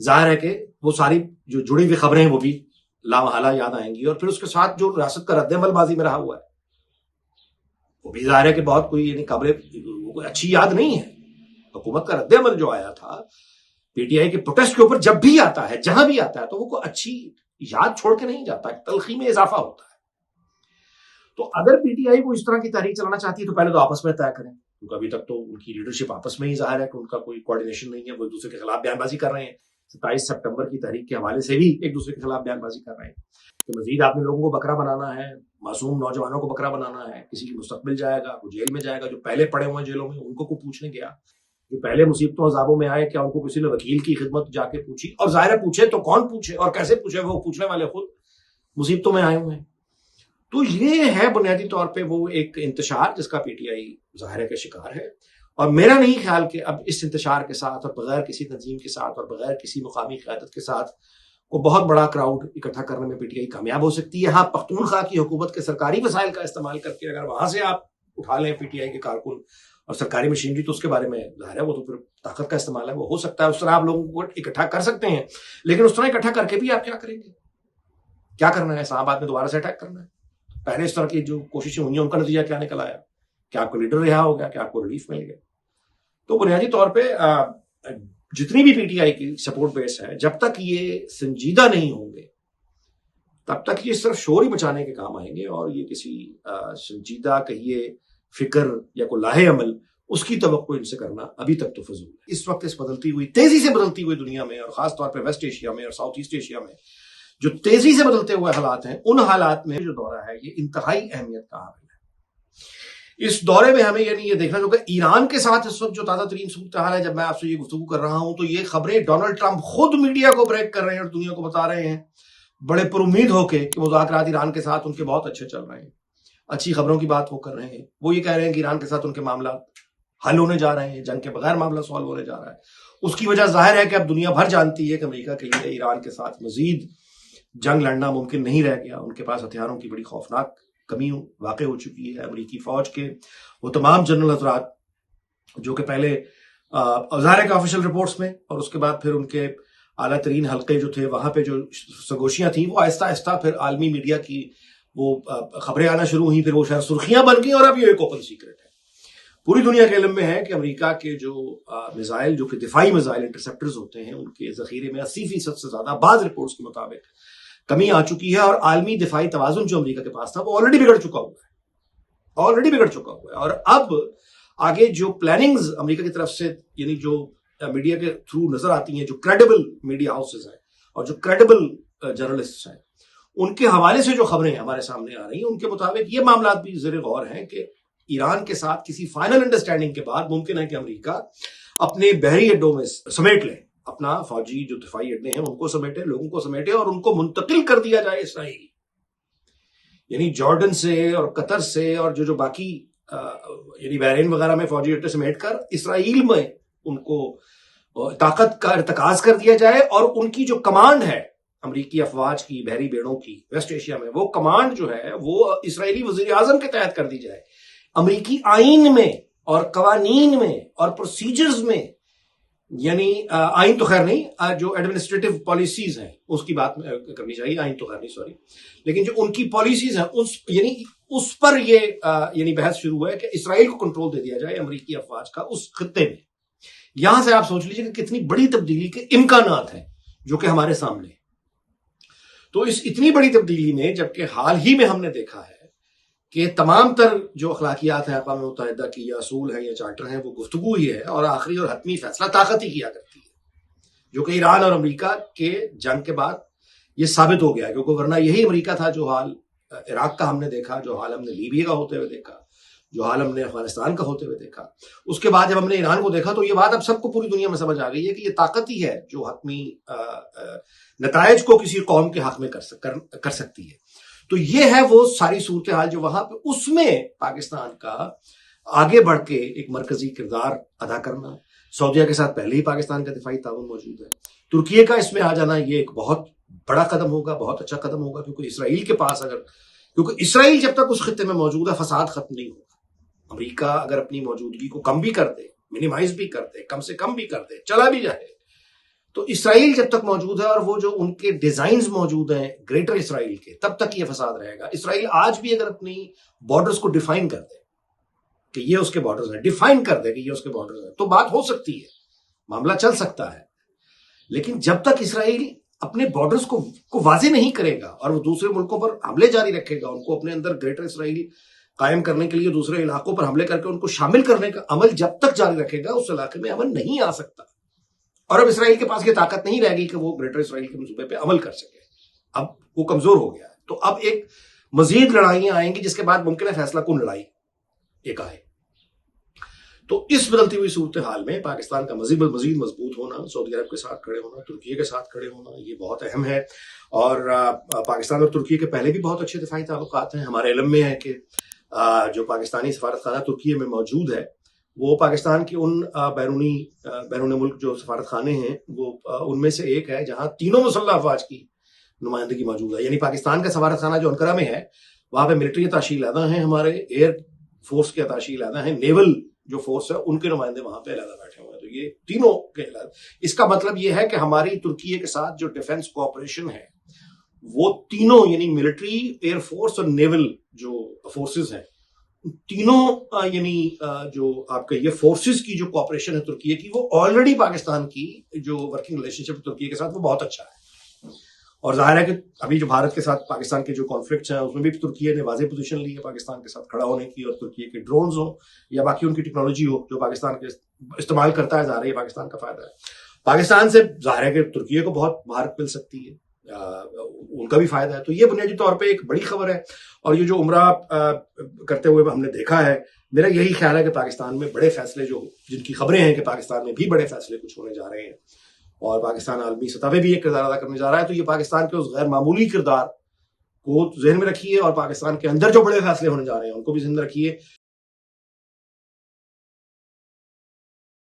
ظاہر ہے کہ وہ ساری جو جڑی ہوئی خبریں ہیں وہ بھی لامحالہ یاد آئیں گی، اور پھر اس کے ساتھ جو ریاست کا رد عمل ماضی میں رہا ہوا ہے وہ بھی ظاہر ہے کہ بہت کوئی یعنی خبریں کوئی اچھی یاد نہیں ہے۔ حکومت کا رد عمل جو آیا تھا پی ٹی آئی کے پروٹیسٹ کے اوپر جب بھی آتا ہے، جہاں بھی آتا ہے، تو وہ کوئی اچھی یاد چھوڑ کے نہیں جاتا، تلخی میں اضافہ ہوتا ہے۔ تو اگر پی ٹی آئی کو اس طرح کی تحریک چلانا چاہتی ہے تو پہلے تو آپس میں طے کریں، کیونکہ ابھی تک تو ان کی لیڈرشپ آپس میں ہی ظاہر ہے کہ ان کا کوئی کوارڈینیشن نہیں ہے، وہ ایک دوسرے کے خلاف بیان بازی کر رہے ہیں۔ 27 سپٹمبر کی تحریک کے حوالے سے بھی ایک دوسرے کے خلاف بیان بازی کر رہے ہیں کہ مزید آپ نے لوگوں کو بکرا بنانا ہے، معصوم نوجوانوں کو بکرا بنانا ہے، کسی کی مستقبل جائے گا، وہ جیل میں جائے گا، جو پہلے پڑے ہوئے ہیں جیلوں میں ان کو کوئی پوچھنے گیا، جو پہلے مصیبتوں عذابوں میں آئے کیا ان کو کسی نے وکیل کی خدمت جا کے پوچھی؟ اور ظاہر ہے پوچھے تو کون پوچھے اور کیسے پوچھے، وہ پوچھنے والے خود مصیبتوں میں آئے ہوئے ہیں۔ تو یہ ہے بنیادی طور پہ وہ ایک انتشار جس کا پی ٹی آئی ظاہر ہے کہ شکار ہے، اور میرا نہیں خیال کہ اب اس انتشار کے ساتھ اور بغیر کسی تنظیم کے ساتھ اور بغیر کسی مقامی قیادت کے ساتھ کو بہت بڑا کراؤڈ اکٹھا کرنے میں پی ٹی آئی کامیاب ہو سکتی ہے۔ ہاں، پختونخوا کی حکومت کے سرکاری وسائل کا استعمال کر کے اگر وہاں سے آپ اٹھا لیں پی ٹی آئی کے کارکن اور سرکاری مشینری، تو اس کے بارے میں ظاہر ہے وہ تو پھر طاقت کا استعمال ہے، وہ ہو سکتا ہے، اس طرح آپ لوگوں کو اکٹھا کر سکتے ہیں، لیکن اس طرح اکٹھا کر کے بھی آپ کیا کریں گے؟ کیا کرنا ہے؟ اسلام آباد میں دوبارہ سے اٹیک کرنا ہے؟ پہلے اس طرح کی جو کوششیں ہوئی ہیں ان کا نتیجہ کیا نکل آیا؟ کہ آپ کو لیڈر رہا ہو گیا، کہ آپ کو ریلیف مل گیا؟ تو بنیادی طور پہ جتنی بھی پی ٹی آئی کی سپورٹ بیس ہے، جب تک یہ سنجیدہ نہیں ہوں گے تب تک یہ صرف شور ہی بچانے کے کام آئیں گے، اور یہ کسی سنجیدہ کہیے فکر یا کوئی لاہے عمل اس کی توقع ان سے کرنا ابھی تک تو فضول ہے۔ اس وقت اس بدلتی ہوئی، تیزی سے بدلتی ہوئی دنیا میں، اور خاص طور پہ ویسٹ ایشیا میں اور ساؤتھ ایسٹ ایشیا میں جو تیزی سے بدلتے ہوئے حالات ہیں، ان حالات میں جو دورہ ہے یہ انتہائی اہمیت کا حامل ہے۔ اس دورے میں ہمیں یعنی یہ دیکھنا جو کہ ایران کے ساتھ اس وقت جو تازہ ترین صورتحال ہے، جب میں آپ سے یہ گفتگو کر رہا ہوں تو یہ خبریں ڈونلڈ ٹرمپ خود میڈیا کو بریک کر رہے ہیں اور دنیا کو بتا رہے ہیں بڑے پر امید ہو کے کہ مذاکرات ایران کے ساتھ ان کے بہت اچھے چل رہے ہیں، اچھی خبروں کی بات وہ کر رہے ہیں۔ وہ یہ کہہ رہے ہیں کہ ایران کے ساتھ ان کے معاملات حل ہونے جا رہے ہیں، جنگ کے بغیر معاملہ سالو ہونے جا رہا ہے۔ اس کی وجہ ظاہر ہے کہ اب دنیا بھر جانتی ہے کہ امریکہ کے لیے ایران کے ساتھ مزید جنگ لڑنا ممکن نہیں رہ گیا، ان کے پاس ہتھیاروں کی بڑی خوفناک کمی واقع ہو چکی ہے۔ امریکی فوج کے وہ تمام جنرل حضرات جو کہ پہلے ظاہر ہے کہ آفیشل رپورٹس میں اور اس کے بعد پھر ان کے اعلیٰ ترین حلقے جو تھے وہاں پہ جو سرگوشیاں تھیں، وہ آہستہ آہستہ پھر عالمی میڈیا کی وہ خبریں آنا شروع ہوئیں، پھر وہ شاید سرخیاں بن گئیں، اور اب یہ ایک اوپن سیکرٹ ہے، پوری دنیا کے علم میں ہے کہ امریکہ کے جو میزائل جو کہ دفاعی میزائل انٹرسیپٹرز ہوتے ہیں ان کے ذخیرے میں 80% سے زیادہ بعض رپورٹس کے مطابق کمی آ چکی ہے، اور عالمی دفاعی توازن جو امریکہ کے پاس تھا وہ آلریڈی بگڑ چکا ہوا ہے، اور اب آگے جو پلاننگز امریکہ کی طرف سے یعنی جو میڈیا کے تھرو نظر آتی ہیں، جو کریڈیبل میڈیا ہاؤسز ہیں اور جو کریڈیبل جرنلسٹ ہیں، ان کے حوالے سے جو خبریں ہمارے سامنے آ رہی ہیں ان کے مطابق یہ معاملات بھی زیر غور ہیں کہ ایران کے ساتھ کسی فائنل انڈرسٹینڈنگ کے بعد ممکن ہے کہ امریکہ اپنے بحری اڈوں میں سمیٹ لے، اپنا فوجی جو دفاعی اڈے ہیں ان کو سمیٹے، لوگوں کو سمیٹے، اور ان کو منتقل کر دیا جائے اسرائیل، یعنی جارڈن سے اور قطر سے اور جو باقی یعنی بحرین وغیرہ میں فوجی اڈے سمیٹ کر اسرائیل میں ان کو طاقت کا ارتکاز کر دیا جائے، اور ان کی جو کمانڈ ہے امریکی افواج کی بحری بیڑوں کی ویسٹ ایشیا میں، وہ کمانڈ جو ہے وہ اسرائیلی وزیر اعظم کے تحت کر دی جائے۔ امریکی آئین میں اور قوانین میں اور پروسیجرز میں، یعنی آئین تو خیر نہیں، جو ایڈمنسٹریٹو پالیسیز ہیں اس کی بات کرنی چاہیے، آئین تو خیر نہیں سوری، لیکن جو ان کی پالیسیز ہیں یعنی اس پر یہ یعنی بحث شروع ہے کہ اسرائیل کو کنٹرول دے دیا جائے امریکی افواج کا اس خطے میں۔ یہاں سے آپ سوچ لیجیے کہ کتنی بڑی تبدیلی کے امکانات ہیں جو کہ ہمارے سامنے ہیں۔ تو اس اتنی بڑی تبدیلی میں، جبکہ حال ہی میں ہم نے دیکھا ہے کہ تمام تر جو اخلاقیات ہیں اقوام متحدہ کی یا اصول ہیں یا چارٹر ہیں وہ گفتگو ہی ہے، اور آخری اور حتمی فیصلہ طاقت ہی کیا کرتی ہے، جو کہ ایران اور امریکہ کے جنگ کے بعد یہ ثابت ہو گیا، کیونکہ ورنہ یہی امریکہ تھا جو حال عراق کا ہم نے دیکھا، جو حال ہم نے لیبیا کا ہوتے ہوئے دیکھا، جو حال ہم نے افغانستان کا ہوتے ہوئے دیکھا۔ اس کے بعد جب ہم نے ایران کو دیکھا تو یہ بات اب سب کو پوری دنیا میں سمجھ آ گئی ہے کہ یہ طاقت ہی ہے جو حتمی نتائج کو کسی قوم کے حق میں کر سکتی ہے۔ تو یہ ہے وہ ساری صورتحال جو وہاں پہ، اس میں پاکستان کا آگے بڑھ کے ایک مرکزی کردار ادا کرنا، سعودیہ کے ساتھ پہلے ہی پاکستان کا دفاعی تعاون موجود ہے، ترکیے کا اس میں آ جانا یہ ایک بہت بڑا قدم ہوگا، بہت اچھا قدم ہوگا، کیونکہ اسرائیل کے پاس کیونکہ اسرائیل جب تک اس خطے میں موجود ہے فساد ختم نہیں ہوگا۔ امریکہ اگر اپنی موجودگی کو کم بھی کر دے، منیمائز بھی کر دے، کم سے کم بھی کر دے، چلا بھی جائے، تو اسرائیل جب تک موجود ہے اور وہ جو ان کے ڈیزائنز موجود ہیں گریٹر اسرائیل کے، تب تک یہ فساد رہے گا. اسرائیل آج بھی اگر اپنی بارڈرز کو ڈیفائن کر دے کہ یہ اس کے بارڈرز ہیں، ڈیفائن کر دے کہ یہ اس کے بارڈرز ہیں، تو بات ہو سکتی ہے، معاملہ چل سکتا ہے. لیکن جب تک اسرائیل اپنے بارڈرز کو واضح نہیں کرے گا اور وہ دوسرے ملکوں پر حملے جاری رکھے گا، ان کو اپنے اندر گریٹر اسرائیل قائم کرنے کے لیے دوسرے علاقوں پر حملے کر کے ان کو شامل کرنے کا عمل جب تک جاری رکھے گا، اس علاقے میں امن نہیں آ سکتا. اور اب اسرائیل کے پاس یہ طاقت نہیں رہے گی کہ وہ گریٹر اسرائیل کے منصوبے پہ عمل کر سکے. اب وہ کمزور ہو گیا ہے. تو اب ایک مزید لڑائیاں آئیں گی جس کے بعد ممکن ہے فیصلہ کن لڑائی ایک آئے. تو اس بدلتی ہوئی صورتحال میں پاکستان کا مزید مضبوط ہونا، سعودی عرب کے ساتھ کھڑے ہونا، ترکی کے ساتھ کھڑے ہونا، یہ بہت اہم ہے. اور پاکستان اور ترکی کے پہلے بھی بہت اچھے دفاعی تعلقات ہیں. ہمارے علم میں ہے کہ جو پاکستانی سفارت خانہ ترکی میں موجود ہے وہ پاکستان کے ان بیرون ملک جو سفارت خانے ہیں وہ ان میں سے ایک ہے جہاں تینوں مسلح افواج کی نمائندگی موجود ہے. یعنی پاکستان کا سفارت خانہ جو انقرہ میں ہے وہاں پہ ملٹری اتاشی علیحدہ ہیں، ہمارے ایئر فورس کے اتاشی علیحدہ ہیں، نیول جو فورس ہے ان کے نمائندے وہاں پہ علیحدہ بیٹھے ہوئے ہیں. تو یہ تینوں کے علیحدہ. اس کا مطلب یہ ہے کہ ہماری ترکی کے ساتھ جو ڈیفنس کوآپریشن ہے وہ تینوں یعنی ملٹری، ایئر فورس اور نیول جو فورسز ہیں، تینوں یعنی جو آپ کا یہ فورسز کی جو کوآپریشن ہے ترکی کی، وہ آلریڈی پاکستان کی جو ورکنگ ریلیشن شپ ترکی کے ساتھ وہ بہت اچھا ہے. اور ظاہر ہے کہ ابھی جو بھارت کے ساتھ پاکستان کے جو کانفلکٹس ہیں اس میں بھی ترکی نے واضح پوزیشن لی ہے پاکستان کے ساتھ کھڑا ہونے کی. اور ترکی کے ڈرونز ہوں یا باقی ان کی ٹیکنالوجی ہو جو پاکستان کے استعمال کرتا ہے، ظاہر ہے پاکستان کا فائدہ ہے. پاکستان سے ظاہر ہے کہ ترکی کو بہت مہارت مل سکتی ہے، ان کا بھی فائدہ ہے. تو یہ بنیادی طور پہ ایک بڑی خبر ہے. اور یہ جو عمرہ کرتے ہوئے ہم نے دیکھا ہے، میرا یہی خیال ہے کہ پاکستان میں بڑے فیصلے جو جن کی خبریں ہیں کہ پاکستان میں بھی بڑے فیصلے کچھ ہونے جا رہے ہیں اور پاکستان عالمی سطح پہ بھی ایک کردار ادا کرنے جا رہا ہے، تو یہ پاکستان کے اس غیر معمولی کردار کو ذہن میں رکھیے اور پاکستان کے اندر جو بڑے فیصلے ہونے جا رہے ہیں ان کو بھی ذہن میں رکھیے.